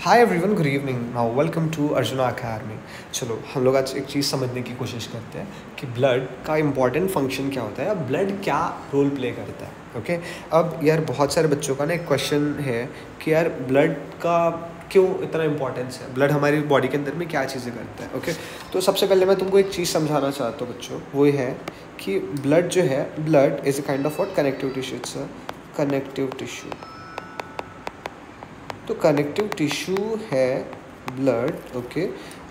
Hi everyone, good evening. Now welcome to Arjuna academy. चलो हम लोग आज एक चीज़ समझने की कोशिश करते हैं कि ब्लड का इंपॉर्टेंट फंक्शन क्या होता है, अब ब्लड क्या रोल प्ले करता है। ओके, अब यार बहुत सारे बच्चों का ना एक क्वेश्चन है कि यार ब्लड का क्यों इतना इंपॉर्टेंस है, ब्लड हमारी बॉडी के अंदर में क्या चीज़ें करता है। ओके, तो सबसे पहले मैं तुमको एक चीज़ समझाना चाहता हूँ बच्चों, वो है कि ब्लड जो है, blood is a kind of what, connective tissue. It's a connective tissue. तो कनेक्टिव टिश्यू है ब्लड। ओके,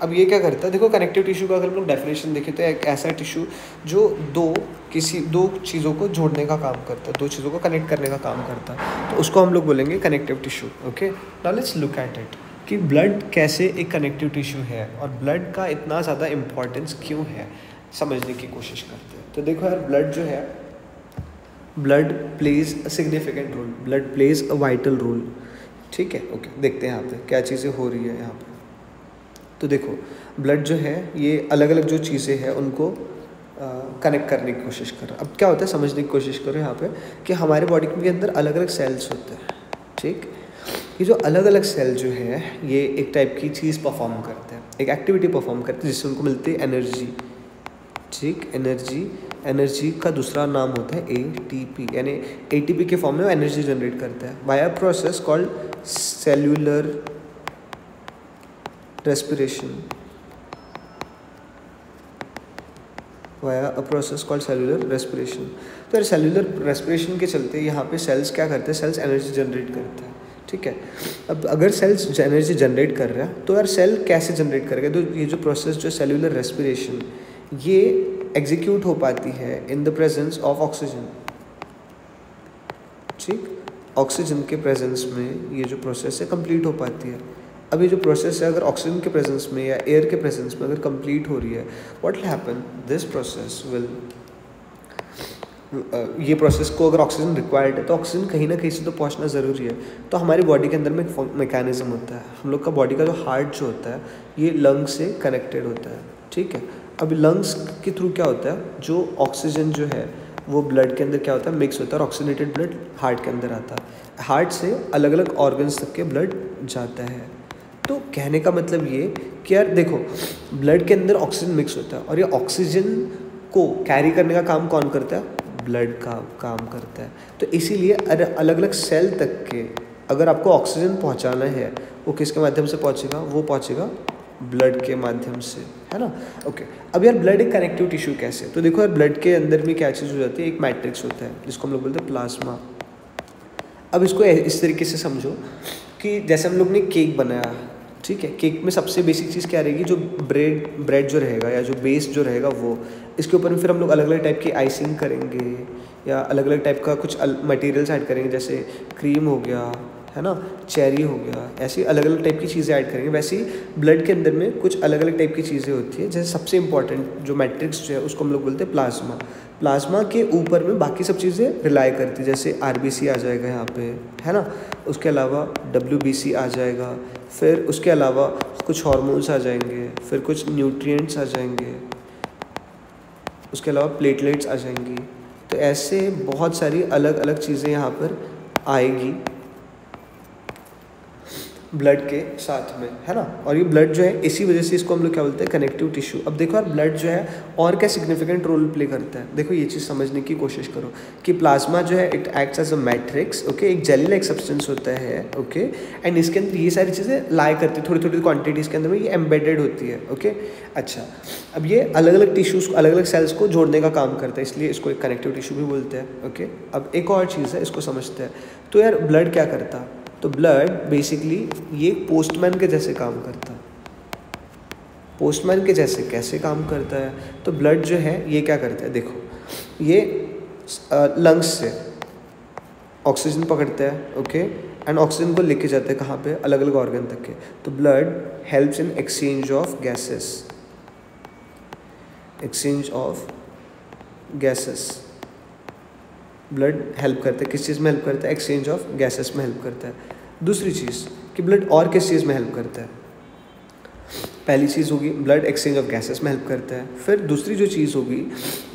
अब ये क्या करता है, देखो कनेक्टिव टिश्यू का अगर हम लोग डेफिनेशन देखें तो एक ऐसा टिश्यू जो दो चीज़ों को जोड़ने का काम करता है, दो चीज़ों को कनेक्ट करने का काम करता है, तो उसको हम लोग बोलेंगे connective tissue. Okay, now let's look at it कि ब्लड कैसे एक कनेक्टिव टिश्यू है और ब्लड का इतना ज़्यादा इम्पोर्टेंस क्यों है, समझने की कोशिश करते हैं। तो देखो यार, ब्लड जो है, blood plays a significant role, blood plays a vital role. ठीक है, ओके, देखते हैं यहाँ पे क्या चीज़ें हो रही है यहाँ पे। तो देखो ब्लड जो है ये अलग अलग जो चीज़ें हैं उनको कनेक्ट करने की कोशिश कर रहा है। अब क्या होता है, समझने की कोशिश करो यहाँ पे कि हमारे बॉडी के अंदर अलग अलग सेल्स होते हैं। ठीक, ये जो अलग अलग सेल जो है ये एक टाइप की चीज़ परफॉर्म करते हैं, एक एक्टिविटी परफॉर्म करते हैं जिससे उनको मिलती है एनर्जी। ठीक, एनर्जी का दूसरा नाम होता है एटीपी, यानी एटीपी के फॉर्म में वो एनर्जी जनरेट करता है via process called cellular respiration. Via a process called cellular respiration. तो यार सेल्यूलर रेस्पिरेशन के चलते यहाँ पे सेल्स क्या करते हैं, सेल्स एनर्जी जनरेट करते हैं। ठीक है, अब अगर सेल्स एनर्जी जनरेट कर रहा है तो यार सेल कैसे जनरेट करेगा, तो ये जो प्रोसेस जो सेल्यूलर रेस्पिरेशन ये एग्जीक्यूट हो पाती है in the presence of oxygen. ठीक, ऑक्सीजन के प्रेजेंस में ये जो प्रोसेस है कंप्लीट हो पाती है। अब ये जो प्रोसेस है अगर ऑक्सीजन के प्रेजेंस में या एयर के प्रेजेंस में अगर कंप्लीट हो रही है, what will happen, this process will, ये प्रोसेस को अगर ऑक्सीजन रिक्वायर्ड है तो ऑक्सीजन कहीं ना कहीं से तो पहुंचना ज़रूरी है। तो हमारी बॉडी के अंदर में एक मैकेनिज्म होता है, हम लोग का बॉडी का जो हार्ट जो होता है ये लंग से कनेक्टेड होता है। ठीक है, अब लंग्स के थ्रू क्या होता है, जो ऑक्सीजन जो है वो ब्लड के अंदर क्या होता है, मिक्स होता है और ऑक्सीनेटेड ब्लड हार्ट के अंदर आता है, हार्ट से अलग अलग ऑर्गन्स तक के ब्लड जाता है। तो कहने का मतलब ये कि यार देखो ब्लड के अंदर ऑक्सीजन मिक्स होता है और ये ऑक्सीजन को कैरी करने का काम कौन करता है, ब्लड का काम करता है। तो इसीलिए अलग अलग सेल तक के अगर आपको ऑक्सीजन पहुंचाना है वो किसके माध्यम से पहुंचेगा, वो पहुंचेगा ब्लड के माध्यम से, है ना। ओके, अब यार ब्लड एक कनेक्टिव टिश्यू कैसे, तो देखो यार ब्लड के अंदर में क्या चीज़ हो जाती है, एक मैट्रिक्स होता है जिसको हम लोग बोलते हैं प्लाज्मा। अब इसको इस तरीके से समझो कि जैसे हम लोग ने केक बनाया, ठीक है, केक में सबसे बेसिक चीज़ क्या रहेगी, जो ब्रेड जो रहेगा या जो बेस जो रहेगा वो, इसके ऊपर में फिर हम लोग अलग अलग टाइप की आइसिंग करेंगे या अलग अलग टाइप का कुछ मटेरियल्स ऐड करेंगे, जैसे क्रीम हो गया, है ना, चेरी हो गया, ऐसी अलग अलग टाइप की चीज़ें ऐड करेंगे। वैसे ही ब्लड के अंदर में कुछ अलग अलग टाइप की चीज़ें होती है, जैसे सबसे इंपॉर्टेंट जो मैट्रिक्स जो है उसको हम लोग बोलते हैं प्लाज्मा। प्लाज्मा के ऊपर में बाकी सब चीज़ें रिलाई करती है, जैसे आरबीसी आ जाएगा यहाँ पे, है ना, उसके अलावा डब्ल्यूबीसी आ जाएगा, फिर उसके अलावा कुछ हार्मोन्स आ जाएंगे, फिर कुछ न्यूट्रिएंट्स आ जाएंगे, उसके अलावा प्लेटलेट्स आ जाएंगी। तो ऐसे बहुत सारी अलग अलग चीज़ें यहाँ पर आएगी ब्लड के साथ में, है ना। और ये ब्लड जो है इसी वजह से इसको हम लोग क्या बोलते हैं, कनेक्टिव टिश्यू। अब देखो यार ब्लड जो है और क्या सिग्निफिकेंट रोल प्ले करता है, देखो ये चीज़ समझने की कोशिश करो कि प्लाज्मा जो है it acts as a matrix. Okay, एक जेली लाइक सब्सटेंस होता है। ओके, एंड इसके अंदर ये सारी चीज़ें लाई करती है, थोड़ी थोड़ी क्वान्टिटीज़ के अंदर में ये एम्बेडेड होती है। ओके, अच्छा, अब ये अलग अलग टिश्यूज़ अलग अलग सेल्स को जोड़ने का काम करता है, इसलिए इसको एक कनेक्टिव टिश्यू भी बोलते हैं। ओके, अब एक और चीज़ है, इसको समझते हैं। तो यार ब्लड क्या करता है, तो ब्लड बेसिकली ये पोस्टमैन के जैसे काम करता है। पोस्टमैन के जैसे कैसे काम करता है, तो ब्लड जो है ये क्या करता है, देखो ये लंग्स से ऑक्सीजन पकड़ता है। ओके, एंड ऑक्सीजन को लेके जाता है कहाँ पे, अलग अलग ऑर्गन तक के। तो blood helps in exchange of gases, exchange of gases. Blood help करता है, किस चीज़ में हेल्प करता है, एक्सचेंज ऑफ गैसेस में हेल्प करता है। दूसरी चीज़ कि ब्लड और किस चीज़ में हेल्प करता है, पहली चीज़ होगी ब्लड एक्सचेंज ऑफ गैसेस में हेल्प करता है। फिर दूसरी जो चीज़ होगी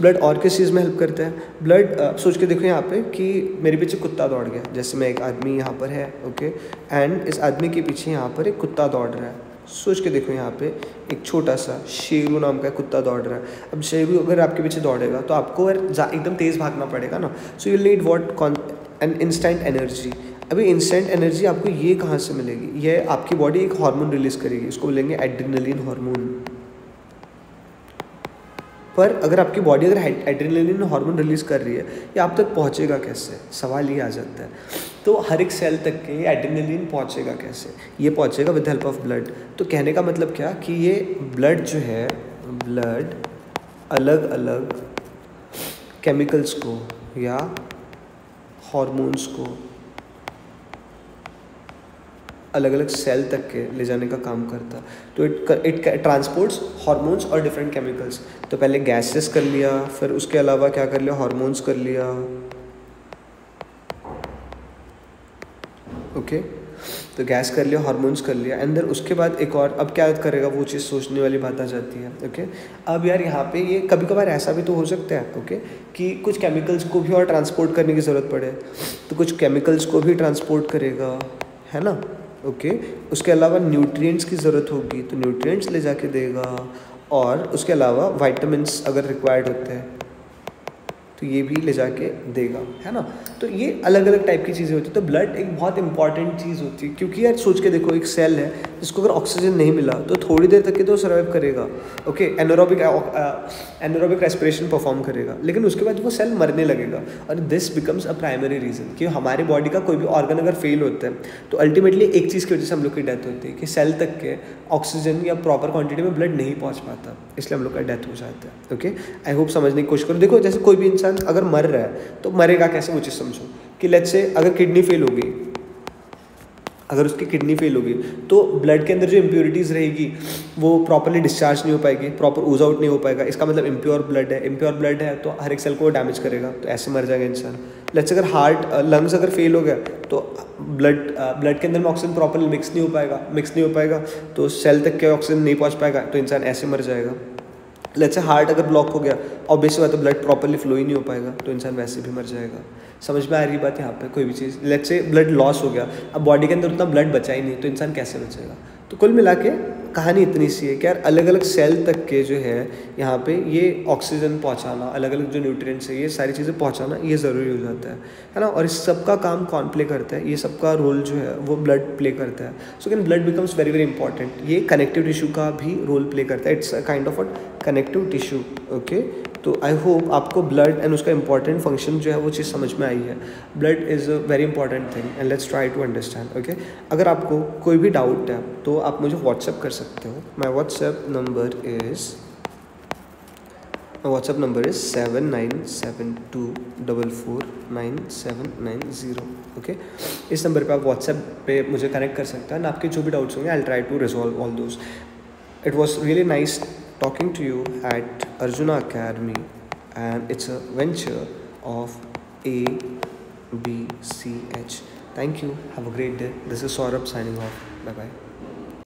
ब्लड और किस चीज़ में हेल्प करता है, ब्लड सोच के देखो यहाँ पे कि मेरे पीछे कुत्ता दौड़ गया, जैसे मैं एक आदमी यहाँ पर है ओके, एंड इस आदमी के पीछे यहाँ पर एक कुत्ता दौड़ रहा है। सोच के देखो यहाँ पे एक छोटा सा शेरू नाम का कुत्ता दौड़ रहा है। अब शेरू अगर आपके पीछे दौड़ेगा तो आपको एकदम तेज़ भागना पड़ेगा ना, so you need what an instant energy. अभी इंस्टेंट एनर्जी आपको ये कहाँ से मिलेगी, ये आपकी बॉडी एक हार्मोन रिलीज करेगी, इसको बोलेंगे एड्रेनलिन हार्मोन। पर अगर आपकी बॉडी अगर एड्रेनलिन हार्मोन रिलीज कर रही है, ये आप तक पहुँचेगा कैसे, सवाल ये आ जाता है। तो हर एक सेल तक के एड्रेनलिन पहुँचेगा कैसे, ये पहुँचेगा विद हेल्प ऑफ ब्लड। तो कहने का मतलब क्या कि ये ब्लड जो है, ब्लड अलग अलग केमिकल्स को या हॉर्मोन्स को अलग अलग सेल तक के ले जाने का काम करता है। तो इट ट्रांसपोर्ट्स हॉर्मोन्स और डिफरेंट केमिकल्स। तो पहले गैसेस कर लिया, फिर उसके अलावा क्या कर लिया, हॉर्मोन्स कर लिया ओके। तो गैस कर लिया, हार्मोन्स कर लिया, एंड देन उसके बाद एक और अब क्या करेगा, वो चीज़ सोचने वाली बात आ जाती है ओके। अब यार यहाँ पे ये कभी कभार ऐसा भी तो हो सकता है ओके कि कुछ केमिकल्स को भी और ट्रांसपोर्ट करने की ज़रूरत पड़े, तो कुछ केमिकल्स को भी ट्रांसपोर्ट करेगा, है ना ओके। उसके अलावा न्यूट्रिएंट्स की ज़रूरत होगी तो न्यूट्रिएंट्स ले जाके देगा, और उसके अलावा वाइटामिन्स अगर रिक्वायर्ड होते हैं तो ये भी ले जाके देगा, है ना। तो ये अलग अलग टाइप की चीज़ें होती हैं। तो ब्लड एक बहुत इंपॉर्टेंट चीज़ होती है, क्योंकि यार सोच के देखो एक सेल है जिसको अगर ऑक्सीजन नहीं मिला तो थोड़ी देर तक के तो सर्वाइव करेगा ओके, एनारोबिक रेस्पिरेशन परफॉर्म करेगा, लेकिन उसके बाद वो सेल मरने लगेगा। और this becomes a primary reason कि हमारी बॉडी का कोई भी ऑर्गन अगर फेल होता है तो अल्टीमेटली एक चीज़ की वजह से हम लोग की डेथ होती है कि सेल तक के ऑक्सीजन या प्रॉपर क्वांटिटी में ब्लड नहीं पहुँच पाता, इसलिए हम लोग का डेथ हो जाता है ओके। आई होप समझने की कोशिश करो। देखो जैसे कोई भी इंसान अगर मर रहा है तो मरेगा कैसे, वो चीज़ समझो कि लेट्स से अगर किडनी फेल होगी, अगर उसकी किडनी फेल होगी तो ब्लड के अंदर जो इम्प्योरिटीज़ रहेगी वो प्रॉपरली डिस्चार्ज नहीं हो पाएगी, प्रॉपर ओज आउट नहीं हो पाएगा। इसका मतलब इम्प्योर ब्लड है तो हर एक सेल को डैमेज करेगा, तो ऐसे मर जाएगा इंसान। लेट्स अगर हार्ट लंग्स अगर फेल हो गया तो ब्लड के अंदर में ऑक्सीजन प्रॉपरली मिक्स नहीं हो पाएगा तो सेल तक के ऑक्सीजन नहीं पहुँच पाएगा, तो इंसान ऐसे मर जाएगा। लेट्स से हार्ट अगर ब्लॉक हो गया, ऑब्वियसली बात है ब्लड प्रॉपरली फ्लो ही नहीं हो पाएगा, तो इंसान वैसे भी मर जाएगा। समझ में आ रही बात यहाँ पे। कोई भी चीज़ लेट्स से ब्लड लॉस हो गया, अब बॉडी के अंदर उतना ब्लड बचा ही नहीं, तो इंसान कैसे बचेगा। तो कुल मिला के कहानी इतनी सी है कि यार अलग अलग सेल तक के जो है यहाँ पे ये ऑक्सीजन पहुँचाना, अलग अलग जो न्यूट्रिएंट्स है ये सारी चीज़ें पहुँचाना ये ज़रूरी हो जाता है ना। और इस सब का काम कौन प्ले करता है, ये सब का रोल जो है वो ब्लड प्ले करता है। So can blood becomes very very important. ये कनेक्टिव टिश्यू का भी रोल प्ले करता है, it's a kind of a connective tissue okay. तो आई होप आपको ब्लड एंड उसका इंपॉर्टेंट फंक्शन जो है वो चीज़ समझ में आई है। Blood is a very important thing and let's try to understand okay. अगर आपको कोई भी डाउट है तो आप मुझे व्हाट्सएप कर सकते हो। My WhatsApp number is 7972449790 okay. इस नंबर पे आप व्हाट्सएप पे मुझे कनेक्ट कर सकते हैं, आपके जो भी डाउट्स होंगे I will try to resolve all those. It was really nice talking to you at Arjuna Academy, and it's a venture of ABCH. Thank you. Have a great day. This is Saurabh signing off. Bye bye.